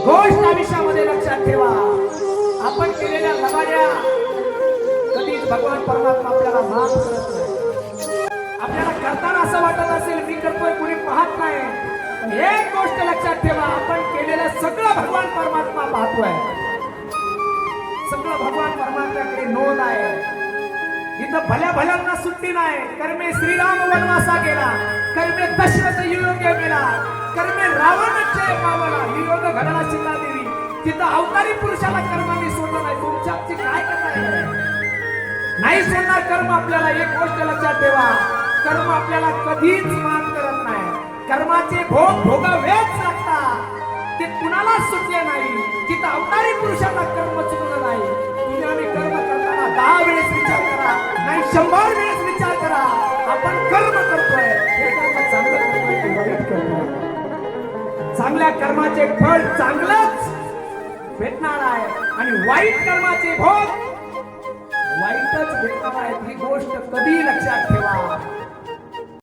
गोष्ट आयुष्यामध्ये लक्षात ठेवा, आपण केलेल्या लबाड्या कधीच भगवान परमात्मा आपल्याला माफ करत नाही. आपल्याला करताना असं वाटत असेल मी करतोय कुणी पाहत नाही, पण एक गोष्ट लक्षात ठेवा, आपण केलेलं सगळं भगवान परमात्मा पाहतोय. सगळं भगवान परमात्म्याकडे नोंद आहे. इथं भल्या भल्यांना सुट्टी नाही. कर्मे श्रीराम वनवासा गेला, कर्मे दशरथ युयोग्य गेला, कर्मे रावणचे पावला, युयोग घडला सीतादेवी. तिथं अवतारी पुरुषाला कर्माने सोडलं नाही. तुमच्या काय करताय? नाही सोडणार कर्म आपल्याला. एक गोष्ट लक्षात ठेवा, कर्म आपल्याला कधीच मान करत नाही. कर्माचे भोग भोगावेच लागतात. ते कुणालाच सुटले नाही. तिथं अवतारी पुरुषाला कर्म चुकलं नाही. तुम्ही आम्ही कर्म करताना 10 वेळेस विचार करा, नाही 100 वेळेस विचार करा. आपण कर्म करतोय, हे कर्म चांगलं करतोय की वाईट करतोय? चांगल्या कर्माचे फळ चांगलंच भेटणार आहे आणि वाईट कर्माचे भोग वाईटच भेटणार आहेत. ही गोष्ट कधी लक्षात ठेवा.